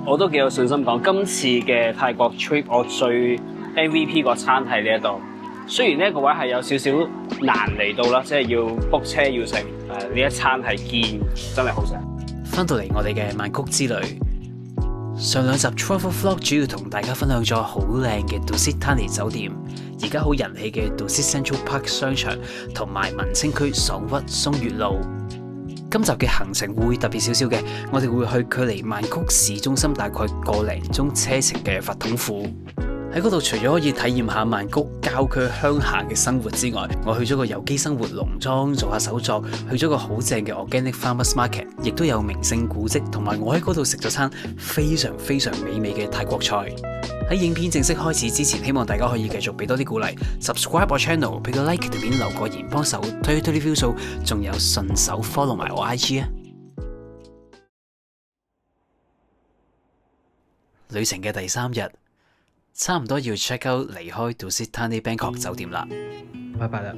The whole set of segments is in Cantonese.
我都幾有信心講，今次嘅泰國 trip 我最 MVP 個餐喺呢一度。雖然呢一個位係有少少難嚟到啦，即係要 book 車要食，呢一餐係堅，真係好食。翻到嚟我哋嘅曼谷之旅，上兩集 Travel Vlog 主要同大家分享咗好靚嘅 Dusit Thani 酒店，而家好人氣嘅 Dusit Central Park 商場同埋文青區爽屈松月路。今集嘅行程會特別少少嘅，我哋會去距離曼谷市中心大概個零鐘車程嘅佛統府。喺嗰度除咗可以體驗下曼谷郊區鄉下嘅生活之外，我去咗個有機生活農莊做下手作，去咗個好正嘅 Organic Farmers Market， 亦都有名勝古蹟，同埋我喺嗰度食咗餐非常美味嘅泰國菜。喺影片正式開始之前，希望大家可以繼續俾多啲鼓勵 ，subscribe 我 channel， 俾個 like 條片，留個言，幫手推啲 view 數，仲有順手 follow 埋我 IG 啊！旅程嘅第3日。差唔多要 check out 離開 Dusit Thani Bangkok 酒店啦，拜拜啦。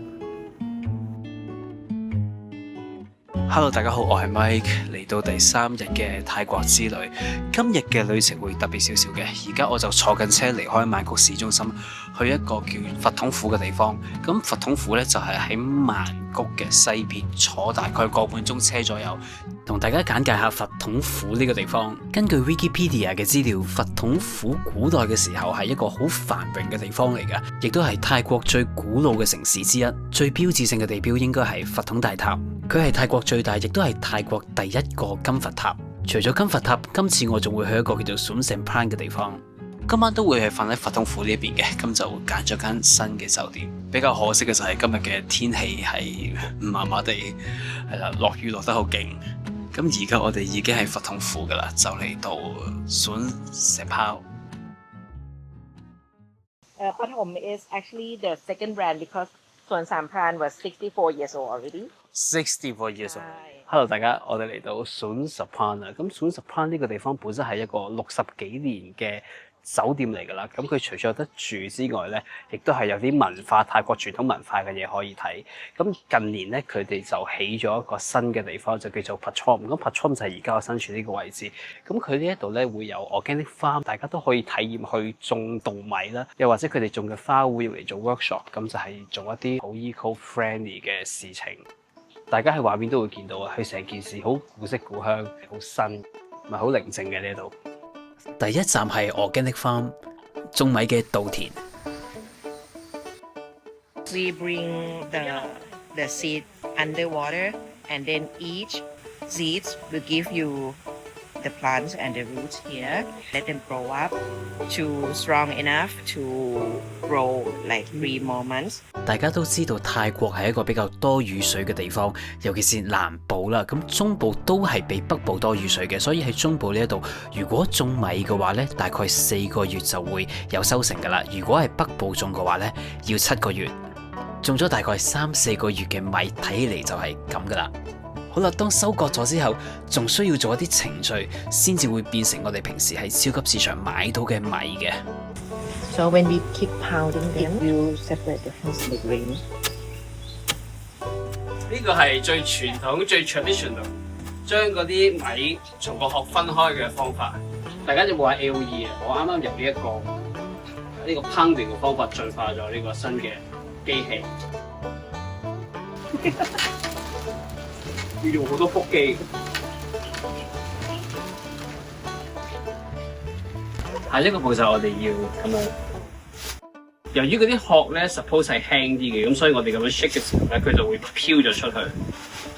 Hello， 大家好，我係 Mike， 嚟到第3日嘅泰國之旅。今日嘅旅程會特別少少嘅，而家我就坐緊車離開曼谷市中心，去一個叫佛統府嘅地方。咁佛統府呢，就係喺曼谷嘅西邊，坐大概個半鐘車左右。同大家簡介下佛統府呢個地方。根據 Wikipedia 嘅資料，佛統府古代嘅時候係一個好繁榮嘅地方嚟嘅，亦都係泰國最古老嘅城市之一。最標誌性嘅地標應該係佛統大塔，佢係泰國最大，亦都係泰國第一個金佛塔。除咗金佛塔，今次我仲會去一個叫做 Suan Sempran 嘅地方。今晚都會係瞓喺佛統府呢邊嘅，咁就揀咗間新嘅酒店。比較可惜嘅就係今日嘅天氣係麻麻地，係啦，落雨落得好勁。咁而家我哋已經係佛統府噶啦，就嚟到 Suan Sempran。Pathom is actually the second brand because Suan Sempran was 64 years old already. 64 years old。Hello， 大家，我哋嚟到 Suan Sempran 啦。咁 Suan Sempran 呢個地方本身係一個60幾年嘅酒店嚟㗎啦，咁佢除咗有得住之外咧，亦都係有啲文化泰國傳統文化嘅嘢可以睇。咁近年咧，佢哋就起咗一個新嘅地方，就叫做 Pathom。咁 Pathom 就係而家我身處呢個位置。咁佢呢一度咧會有 organic farm， 大家都可以體驗去種稻米啦，又或者佢哋種嘅花會用嚟做 workshop， 咁就係做一啲好 eco-friendly 嘅事情。大家喺畫面都會見到啊，佢成件事好古色古香，好新，同埋好寧靜嘅呢度。第一站係 Organic Farm， 種米嘅稻田。We bring the seed underwater, and then each seeds will give you the plants and the roots here. Let them grow up to strong enough to grow like 3 more months. 大家都知道泰國係一個比較多雨水嘅地方，尤其是南部啦。咁中部都係比北部多雨水嘅，所以喺中部呢一度，如果種米嘅話呢，大概4個月就會有收成噶啦。如果係北部種嘅話呢，要7個月。種咗大概3-4個月嘅米，睇起嚟就係咁噶啦。好啦，當收割咗之後，仲需要做一啲程序，先至會變成我哋平時喺超級市場買到嘅米嘅。So when we keep pounding them, it will separate the husk and the grain. 呢個係最傳統、最 traditional， 將嗰啲米從個殼分開嘅方法。大家有冇玩 AOE 啊？我啱啱由呢個 pounding 嘅方法進化咗呢個新嘅機器。要用好多腹肌。下一個步驟我哋要咁樣。由於嗰啲殼咧 suppose 係輕啲嘅，咁所以我哋咁樣 shake 嘅時候咧，佢就會飄咗出去。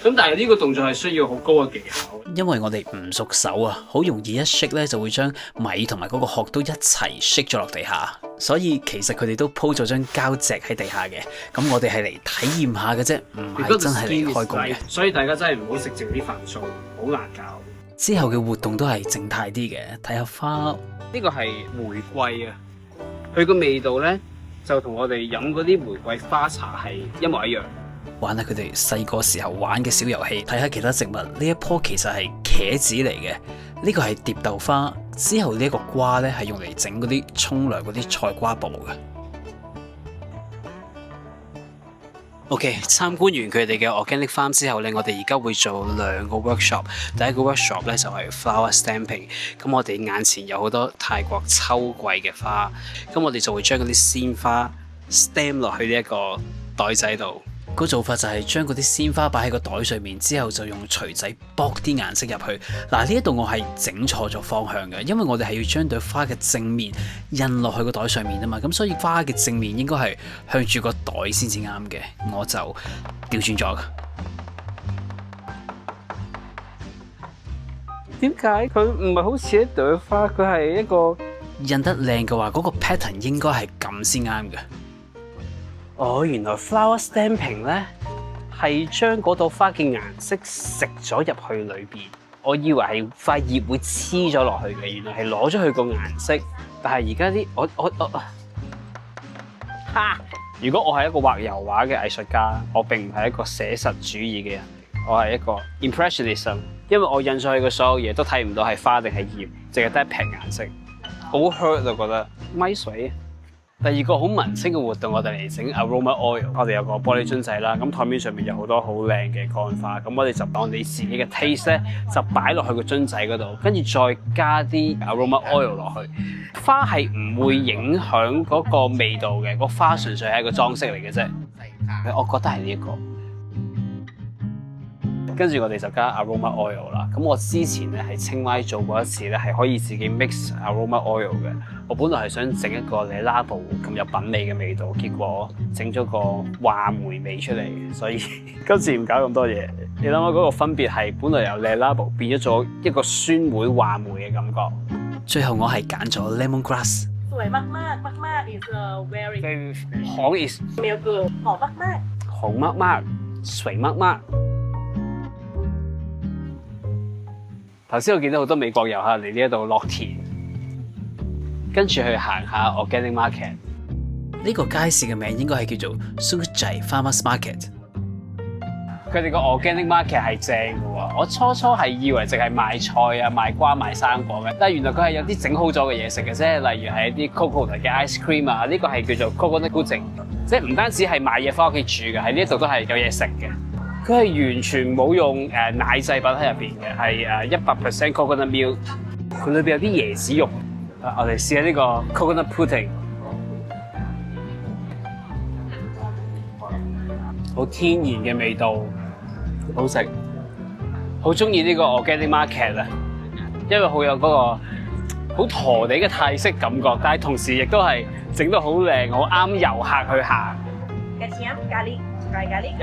咁但係呢個動作係需要好高嘅技巧，因為我哋唔熟手啊，好容易一 shake 咧就會將米同埋嗰個殼都一齊 shake 咗落地下。所以其實佢哋都鋪咗張膠席喺地下嘅。咁我哋係嚟體驗下嘅啫，唔係真係嚟開工嘅。所以大家真係唔好食剩啲飯餸，好難搞。之後嘅活動都係靜態啲嘅，睇下花。呢個係玫瑰啊，佢個味道咧就同我哋飲嗰啲玫瑰花茶係一模一樣。玩下佢哋細個時候玩嘅小遊戲，睇下其他植物。呢一棵其實係茄子嚟嘅，呢個係蝶豆花。之後呢一個瓜咧係用嚟整嗰啲沖涼嗰啲菜瓜布嘅。OK， 參觀完佢哋嘅 organic farm 之後咧，我哋而家會做2個 workshop。第一個 workshop 咧就係 flower stamping。咁我哋眼前有好多泰國秋季嘅花，咁我哋就會將嗰啲鮮花 stamp 落去呢一個袋仔度。個做法就係將嗰啲鮮花擺喺個袋上面，之後就用錘仔剝啲顏色入去。嗱，呢一度我係整錯咗方向嘅，因為我哋係要將對花嘅正面印落去個袋上面啊嘛，咁所以花嘅正面應該係向住個袋先至啱嘅，我就調轉咗。點解佢唔係好似一朵花？佢係一個印得靚嘅話，嗰個 pattern 應該係咁先啱嘅。哦，原來 flower stamping 咧係將嗰朵花嘅顏色食咗入去裏邊。我以為係塊葉會黐咗落去嘅，原來係攞咗佢個顏色。但係而家啲我如果我係一個畫油畫嘅藝術家，我並唔係一個寫實主義嘅人，我係一個 impressionism， 因為我印上去嘅所有嘢都睇唔到係花定係葉，淨係得一撇顏色，好 hurt 就覺得咪水。第二個好文青嘅活動，我哋嚟整 aroma oil。我哋有個玻璃樽仔啦，咁台面上面有好多好靚嘅乾花，咁我哋就當你自己嘅 taste 咧，就擺落去個樽仔嗰度，跟住再加啲 aroma oil 落去。花係唔會影響嗰個味道嘅，個花純粹係一個裝飾嚟嘅啫。我覺得係呢一個。跟住我哋就加 aroma oil 啦。咁我之前咧係清邁做過一次咧，係可以自己 mix aroma oil 嘅。我本來係想整一個 Lelabo 咁有品味嘅味道，結果整咗個話梅味出嚟，所以今次唔搞咁多嘢。你諗下嗰個分別係本來由 Lelabo 變咗一個酸梅話梅嘅感覺。最後我係揀咗 lemongrass。สวยมากๆมากๆ is a very 紅 is smell good หอมมาก 紅乜乜，水乜乜。頭先我見到好多美國遊客嚟呢一度落田，跟住去行下 organic market。呢個街市嘅名應該係叫做 Sukjai Farmers Market。佢哋個 organic market 係正嘅喎，我初係以為淨係賣菜啊、賣瓜、賣生果嘅，但係原來佢係有啲整好咗嘅嘢食嘅啫，例如係一啲 coconut 嘅 ice cream 啊，呢個係叫做 coconut pudding，即係唔單止係買嘢翻屋企煮嘅，喺呢一度都係有嘢食嘅。佢係完全冇用奶製品喺入邊嘅，係100% coconut milk， 佢裏邊有啲椰子肉。我哋試下呢個 coconut pudding， 好天然嘅味道。好食，好中意呢個 organic market 啊，因為好有嗰個好陀地嘅泰式感覺，但係同時亦都係整得好靚，好啱遊客去行。ๆกระเทียม garlic dry garlic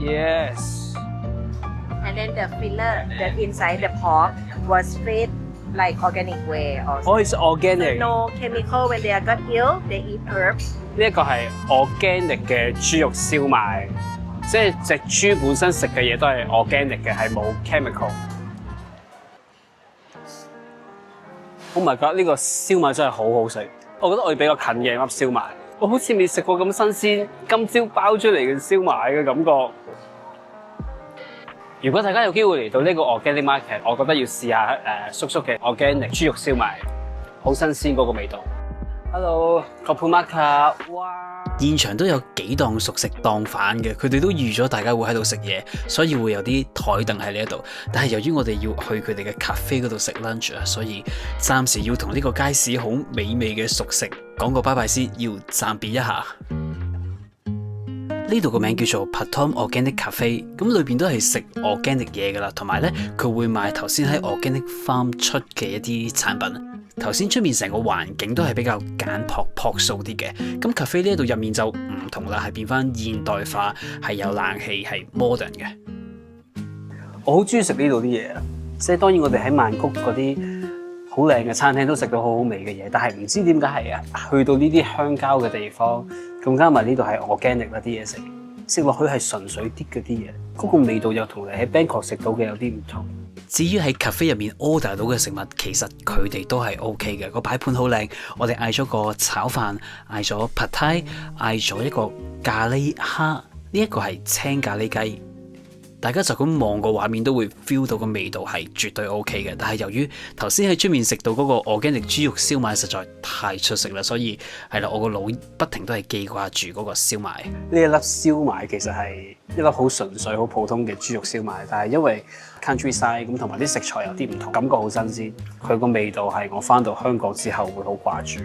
Yes. and then the filler the inside the pork was fed like organic way also Oh, it's organic. no chemical when they are got ill they eat herbs 呢一個係 organic 嘅豬肉燒賣，即係隻豬本身食嘅嘢都係 organic 嘅，係冇 chemical。Oh my god！呢個燒賣真係好好食，我覺得我要比較近嘅粒燒賣，我好似未食過咁新鮮，今朝包出嚟嘅燒賣嘅感覺。如果大家有機會嚟到呢個 organic market， 我覺得要試下叔叔嘅 organic 豬肉燒賣，好新鮮嗰個味道。Hello， Kopu Maka， 哇！現場都有幾檔熟食檔販嘅，佢哋都預咗大家會喺度食嘢，所以會有啲台凳喺呢一度。但係由於我哋要去佢哋嘅 cafe 嗰度食 lunch 啊，所以暫時要同呢個街市好美味嘅熟食講個拜拜先，要暫別一下。呢度個名叫做 Patom Organic Cafe， 咁裏邊都係食 organic 嘢噶啦，同埋咧佢會賣頭先喺 organic farm 出嘅一啲產品。頭先出面成個環境都係比較簡樸樸素啲嘅，咁 cafe 呢一度入面就唔同啦，係變翻現代化，係有冷氣，係 modern 嘅。我好中意食呢度啲嘢啊！即係當然我哋喺曼谷嗰啲好靚嘅餐廳都食到好好味嘅嘢，但係唔知點解係啊，去到呢啲鄉郊嘅地方，咁加埋呢度係 organic 啦啲嘢食，食落去係純粹啲嗰啲嘢，嗰個味道又同你喺 Bangkok 食到嘅有啲唔同。至於喺 cafe 入面 order 到嘅食物，其實佢哋都係 OK 嘅，個擺盤好靚。我哋嗌咗個炒飯，嗌咗 pad thai，嗌咗一個咖喱蝦，呢一個係青咖喱雞。大家就咁望個畫面都會 feel 到個味道係絕對 OK 嘅。但係由於頭先喺出面食到嗰個 organic 豬肉燒賣實在太出色啦，所以係啦，我個腦不停都係記掛住嗰個燒賣。呢一粒燒賣其實係一粒好純粹、好普通嘅豬肉燒賣，但係因為 countryside 咁同埋啲食材有啲唔同，感覺好新鮮。佢個味道係我返到香港之後會好掛住。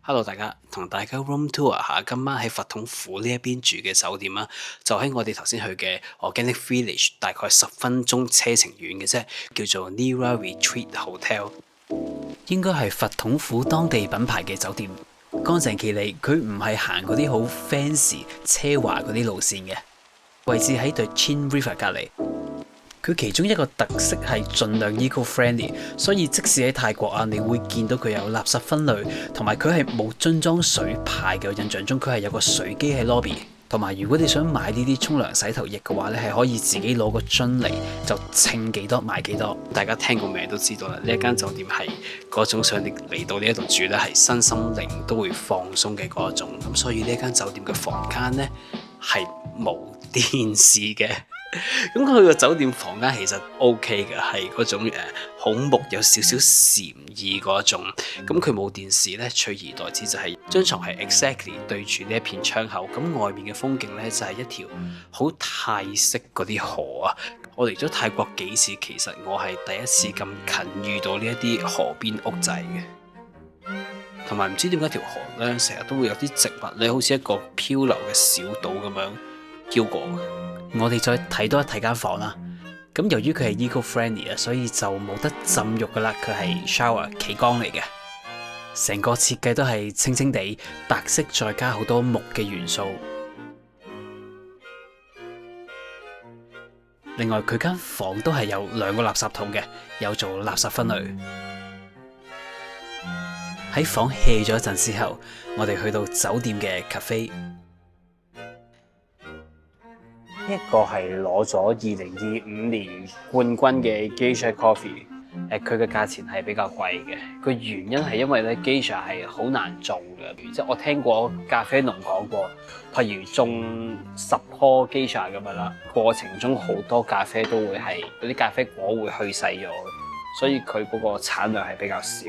Hello， 大家同大家 room tour 下今晚喺佛統府呢一邊住嘅酒店啦，就喺我哋頭先去嘅 Organic Village 大概10分鐘車程遠嘅啫，叫做 Nira Retreat Hotel， 應該係佛統府當地品牌嘅酒店，乾淨企理，佢唔係行嗰啲好 fancy 奢華嗰啲路線嘅，位置喺對 Chin River 隔離。佢其中一個特色係盡量 eco-friendly， 所以即使喺泰國啊，你會見到佢有垃圾分類，同埋佢係冇樽裝水牌嘅。我印象中佢係有個水機喺 lobby， 同埋如果你想買呢啲沖涼洗頭液嘅話咧，係可以自己攞個樽嚟就稱幾多買幾多。大家聽個名都知道啦，呢一間酒店係嗰種想你嚟到呢一度住咧，係身心靈都會放鬆嘅嗰一種。咁所以呢一間酒店嘅房間咧係冇電視嘅。咁佢個酒店房間其實 OK 嘅，係嗰種好木有少少禪意嗰種。咁佢冇電視咧，取而代之就係張床係 exactly 對住呢一片窗口。咁外面嘅風景咧就係一條好泰式嗰啲河啊。我嚟咗泰國幾次，其實我係第一次咁近遇到呢一啲河邊屋仔嘅。同埋唔知點解條河咧成日都會有啲植物咧，好似一個漂流嘅小島咁樣飄過。我哋再睇多一睇間房啦。咁由於佢係 eco-friendly 啊，所以就冇得浸浴噶啦，佢係 shower 企缸嚟嘅。成個設計都係清清地白色，再加好多木嘅元素。另外佢間房都係有2個垃圾桶嘅，有做垃圾分類。喺房 hea 咗一陣之後，我哋去到酒店嘅 cafe。呢一個係攞咗2025年冠軍嘅 Geisha Coffee， 佢嘅價錢係比較貴嘅。個原因係因為咧 Geisha 係好難種嘅，即係我聽過咖啡農講過，譬如種10棵 Geisha 咁樣啦，過程中好多咖啡都會係嗰啲咖啡果會去細咗，所以佢嗰個產量係比較少。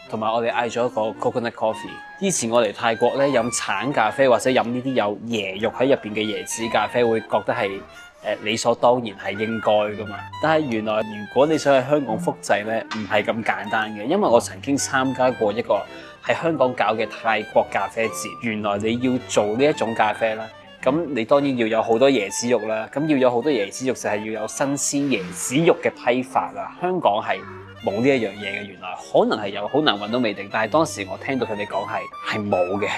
同埋我哋嗌咗一個 coconut coffee。以前我嚟泰國咧飲橙咖啡或者飲呢啲有椰肉喺入邊嘅椰子咖啡，會覺得係理所當然係應該噶嘛。但係原來如果你想喺香港複製咧，唔係咁簡單嘅。因為我曾經參加過一個喺香港搞嘅泰國咖啡節，原來你要做呢一種咖啡啦，咁你當然要有好多椰子肉啦。咁要有好多椰子肉就係要有新鮮椰子肉嘅批發啦。香港係冇呢一樣嘢嘅，原來可能係有，好難揾到未定。但係當時我聽到佢哋講係冇嘅。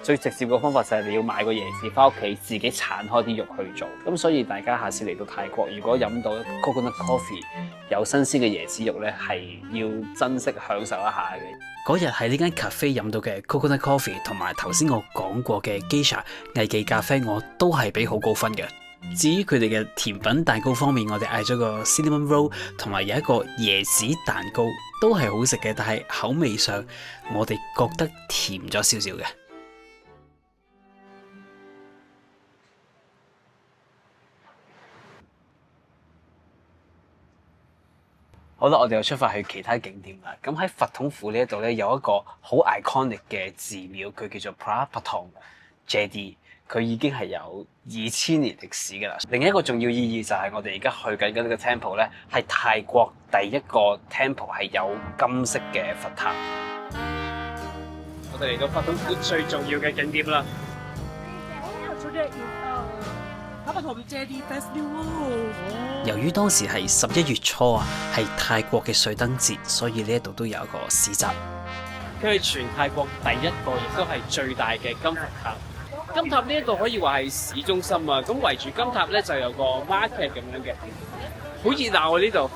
最直接嘅方法就係你要買個椰子翻屋企自己剷開啲肉去做。咁所以大家下次嚟到泰國，如果飲到 coconut coffee 有新鮮嘅椰子肉咧，係要珍惜享受一下嘅。嗰日喺呢間 cafe 飲到嘅 coconut coffee 同埋頭先我講過嘅 Geisha 藝妓咖啡，我都係俾好高分嘅。至於佢哋嘅甜品蛋糕方面，我哋嗌咗個 cinnamon roll 同埋有一個椰子蛋糕，都係好食嘅，但係口味上我哋覺得甜咗少少嘅。好啦，我哋又出發去其他景點啦。咁喺佛統府呢一度咧，有一個好 iconic 嘅寺廟，佢叫做 Prapatong Jetty。佢已經係有2000年歷史㗎啦。另一個重要意義就係我哋而家去緊嘅呢個 temple 咧，係泰國第一個 temple 係有金色嘅佛塔。我哋嚟到佛統府最重要嘅景點啦。由於當時係11月初啊，係泰國嘅水燈節，所以呢一度都有一個市集。佢係全泰國第一個，亦都係最大嘅金佛塔。金塔呢一度可以話係市中心啊，咁圍住金塔咧就有個 market 咁樣嘅，好熱鬧啊呢度。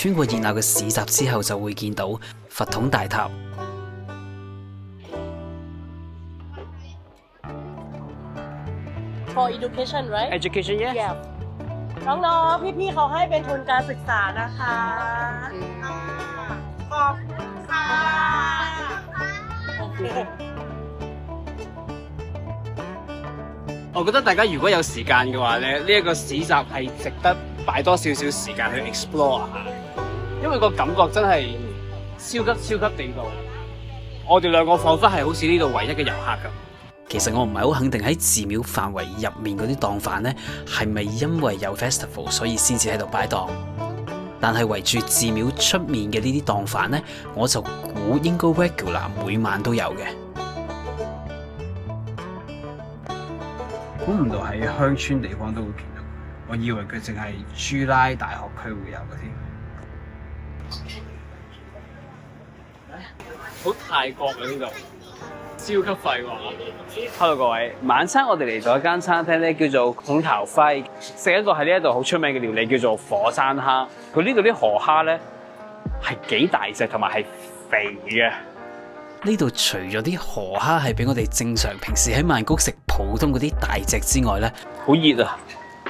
穿過熱鬧嘅市集之後，就會見到佛統大塔。For education right Education yes yeah น้องๆพี่ๆเขาให้เป็นทุนการศึกษานะคะขอบคุณค่ะโอเค 我覺得大家如果有時間嘅話咧，呢一個市集係值得擺多少少時間去 explore 下，因為個感覺真係超級地道。我哋兩個彷彿係好似呢度唯一嘅遊客咁。其實我唔係好肯定喺寺廟範圍入面嗰啲檔販呢，係咪因為有 festival 所以先至喺度擺檔？但係圍住寺廟出面嘅呢啲檔販呢，我就估應該 regular 每晚都有嘅。估唔到喺鄉村地方都會見到，我以為佢淨係朱拉大學區會有嘅添。好泰國啊呢度，超級廢話。Hello 各位，晚餐我哋嚟到一間餐廳咧，叫做孔頭輝，食一個喺呢一度好出名嘅料理，叫做火山蝦。佢呢度啲河蝦咧係幾大隻，同埋係肥嘅。呢度除咗啲河蝦係俾我哋正常平時喺曼谷食普通嗰啲大隻之外呢，好熱啊！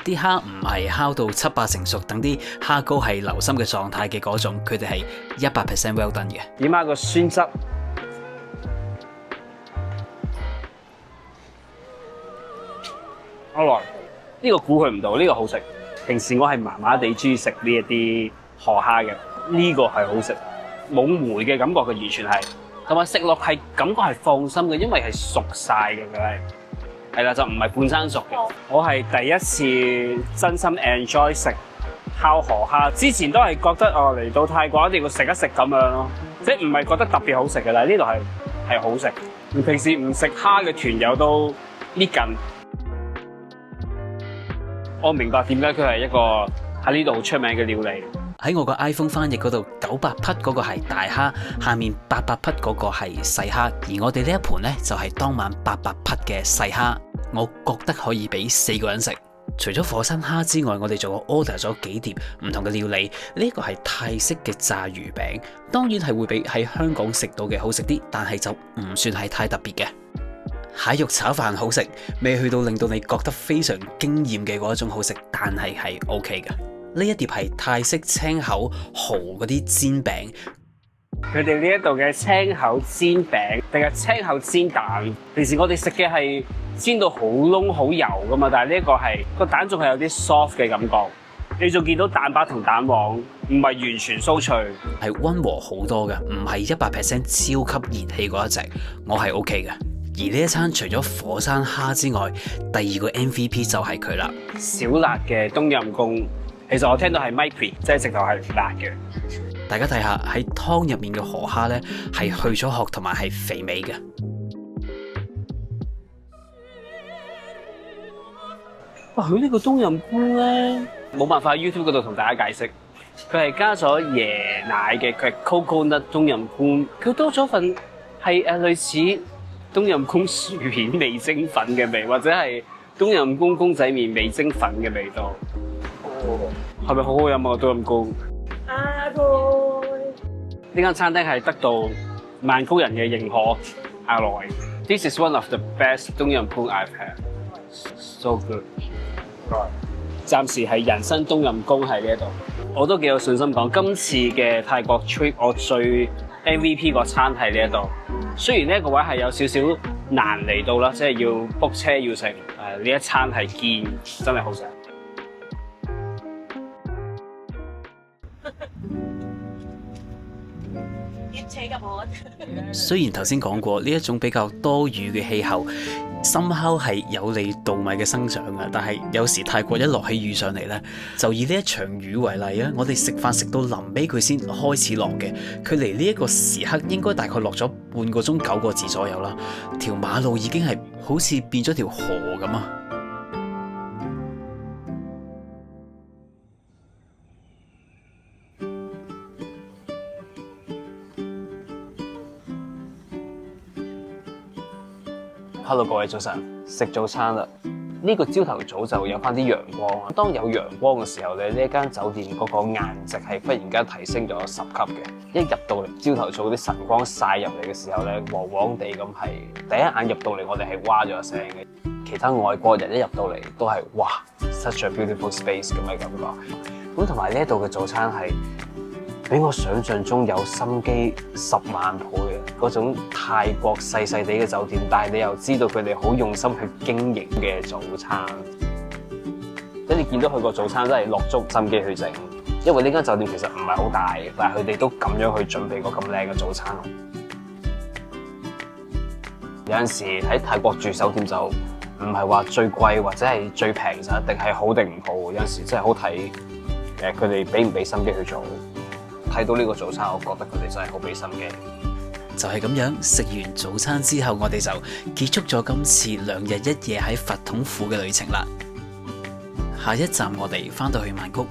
啲蝦唔係烤到7-8成熟，等啲蝦膏係流心嘅狀態嘅嗰種，佢哋係100% well done 嘅。點解個酸汁？好耐，呢個估佢唔到，呢個好食。平時我係麻麻地中意食呢一啲河蝦嘅，呢個係好食，冇霉嘅感覺，佢完全係。同埋食落係感覺係放心嘅，因為係熟晒嘅佢係啦，就唔係半生熟嘅。我係第一次真心 enjoy 食烤河蝦，之前都係覺得嚟到泰國一定要食一食咁樣咯，即係唔係覺得特別好食嘅，但係呢度係好食。平時唔食蝦嘅團友都搣緊。我明白點解佢係一個喺呢度好出名嘅料理。喺我個 iPhone 翻譯嗰度，900匹嗰個係大蝦，下面800匹嗰個係細蝦，而我哋呢一盤呢，就係當晚800匹嘅細蝦，我覺得可以俾4個人食。除咗火山蝦之外，我哋仲 order 咗幾碟唔同嘅料理。呢個係泰式嘅炸魚餅，當然係會比喺香港食到嘅好食啲，但係就唔算係太特別嘅。蟹肉炒飯好食，未去到令到你覺得非常驚豔嘅嗰一種好食，但係係 OK 嘅。呢一碟係泰式青口蠔嗰啲煎餅，佢哋呢一度嘅青口煎餅定係青口煎蛋。平時我哋食嘅係煎到好燶好油噶嘛，但係呢一個係個蛋仲係有啲 soft 嘅感覺。你仲見到蛋白同蛋黃唔係完全酥脆，係溫和好多嘅，唔係100% 超級熱氣嗰一隻，我係 OK 嘅。而呢一餐除咗火山蝦之外，第二個 MVP 就係佢啦，小辣嘅冬陰功。其實我聽到係 micro， 即係直頭係辣嘅。大家睇下喺湯入面嘅河蝦呢，係去咗殼同埋係肥美嘅。哇！佢呢個冬陰功咧，冇辦法喺 YouTube 嗰度同大家解釋。佢係加咗椰奶嘅，佢係 coconut 冬陰功。佢多咗份係類似冬陰功薯片味精粉嘅味，或者係冬陰功公仔麵味精粉嘅味道。係咪好好飲啊？冬陰功。呢間餐廳係得到曼谷人嘅認可。阿來 ，This is one of the best 冬陰功 I've had. So good. 暫時係人生冬陰功喺呢一度，我都幾有信心講今次嘅泰國 trip 我最 MVP 個餐喺呢一度。雖然呢一個位係有少少難嚟到啦，即係要 book 車要食，呢一餐係堅真係好食。雖然頭先講過呢一種比較多雨嘅氣候，somehow係有利稻米嘅生長嘅，但係有時泰國一落起雨上嚟呢，就以呢一場雨為例啊，我哋食飯食到臨尾佢先開始落嘅，距離呢一個時刻應該大概落咗半個鐘9個字左右啦，條馬路已經係好似變咗條河咁啊！Hello 各位早晨，食早餐啦！呢個朝頭早就有翻啲陽光。當有陽光嘅時候咧，呢一間酒店嗰個顏值係忽然間提升咗10級嘅。一入到嚟朝頭早啲晨光曬入嚟嘅時候咧，黃黃地咁係第一眼入到嚟，我哋係哇咗一聲嘅。其他外國人一入到嚟都係哇 such a beautiful space 咁嘅感覺。咁同埋呢一度嘅早餐係比我想象中有心機10萬倍嘅嗰種泰國細細地嘅酒店，但係你又知道佢哋好用心去經營嘅早餐。即係你見到佢個早餐真係落足心機去整，因為呢間酒店其實唔係好大嘅，但係佢哋都咁樣去準備個咁靚嘅早餐。有陣時喺泰國住酒店就唔係話最貴或者係最平就一定係好定唔好，有陣時真係好睇佢哋俾唔俾心機去做。睇到呢個早餐，我覺得佢哋真係好俾心機。就係咁樣，食完早餐之後，我哋就結束咗今次2日1夜喺佛統府嘅旅程啦。下一站我哋翻到去曼谷。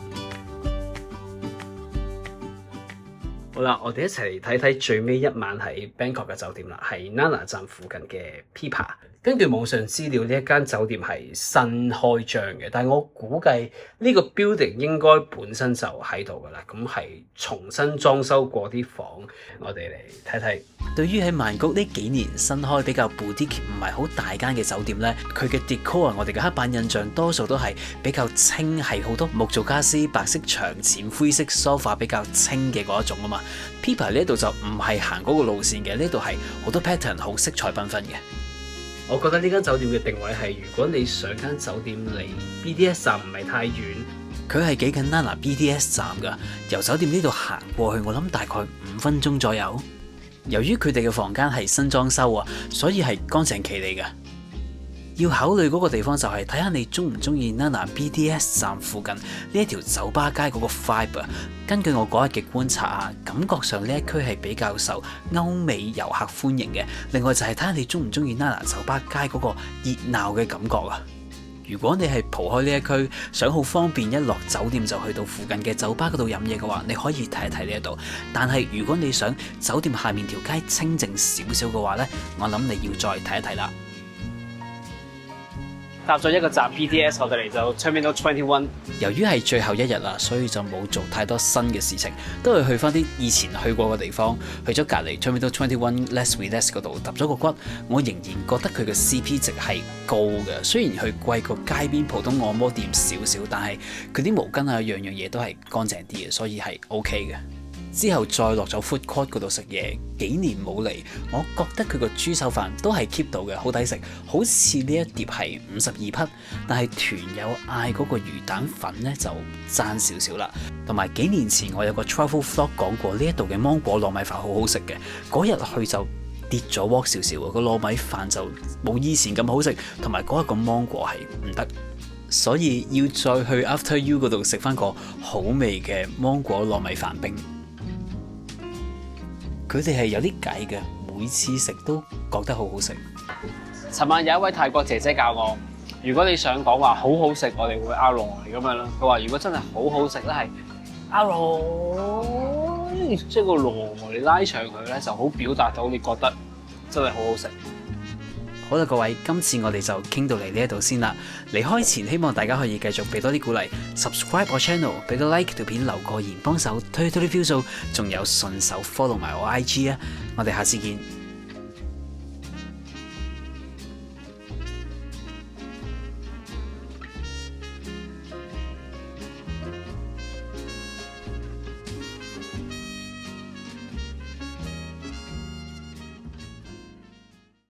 好啦，我哋一齊嚟睇睇最尾一晚喺 Bangkok 嘅酒店啦，係 Nana 站附近嘅 Pipa。根據網上資料，呢一間酒店係新開張嘅，但係我估計呢個 building 應該本身就喺度噶啦，咁係重新裝修過啲房，我哋嚟睇睇。對於喺曼谷呢幾年新開比較 boutique 唔係好大間嘅酒店呢，佢嘅 decor 我哋嘅刻板印象多數都係比較清，係好多木造家私、白色牆、淺灰色 sofa 比較清嘅嗰一種啊嘛。Pipa 呢度就唔係行嗰個路線嘅，呢度係好多 pattern， 好色彩繽紛嘅。我覺得呢間酒店嘅定位係，如果你上間酒店離 BTS 站唔係太遠，佢係幾近 Nana BTS 站㗎，由酒店呢度行過去，我諗大概5分鐘左右。由於佢哋嘅房間係新裝修啊，所以係乾淨企理嘅。要考慮嗰個地方就係睇下你中唔中意 Nana BTS 站附近呢一條酒吧街嗰個 vibe 啊。根據我嗰日嘅觀察啊，感覺上呢一區係比較受歐美遊客歡迎嘅。另外就係睇下你中唔中意 Nana 酒吧街嗰個熱鬧嘅感覺啊。如果你係蒲開呢一區，想好方便一落酒店就去到附近嘅酒吧嗰度飲嘢嘅話，你可以睇一睇呢一度。但係如果你想酒店下面條街清靜少少嘅話呢，我諗你要再睇一睇啦。搭咗一個站 BTS， 我哋嚟到 Terminal 21。由於係最後一日啦，所以就冇做太多新嘅事情，都係去翻啲以前去過嘅地方。去咗隔離 Terminal 21 Less We Less 嗰度揼咗個骨，我仍然覺得佢嘅 CP 值係高嘅。雖然佢貴過街邊普通按摩店少少，但係佢啲毛巾啊樣嘢都係乾淨啲嘅，所以係 OK 嘅。之後再落咗 food court 嗰度食嘢，幾年冇嚟，我覺得佢個豬手飯都係 keep 到嘅，好抵食。好似呢一碟係52匹，但係團友嗌嗰個魚蛋粉呢就爭少少啦。同埋幾年前我有個 travel vlog 講過呢一度嘅芒果糯米飯好好食嘅，嗰日去就跌咗鑊少少，個糯米飯就冇以前咁好食，同埋嗰一個芒果係唔得。所以要再去 After You 嗰度食翻個好味嘅芒果糯米飯冰。佢哋係有啲計嘅，每次食都覺得好好食。尋晚有一位泰國姐姐教我，如果你想講話好好食，我哋會阿羅咁樣咯。佢話如果真係好好食咧，係阿羅，即係個羅你拉長佢咧，就好表達到你覺得真係好好食。好啦，各位，今次我哋就傾到嚟呢一度先啦。離開前，希望大家可以繼續俾多啲鼓勵 ，subscribe 我 channel， 俾個 like 條片，留個言，幫手推啲 view 數，仲有順手 follow 埋我 IG 啊！我哋下次見。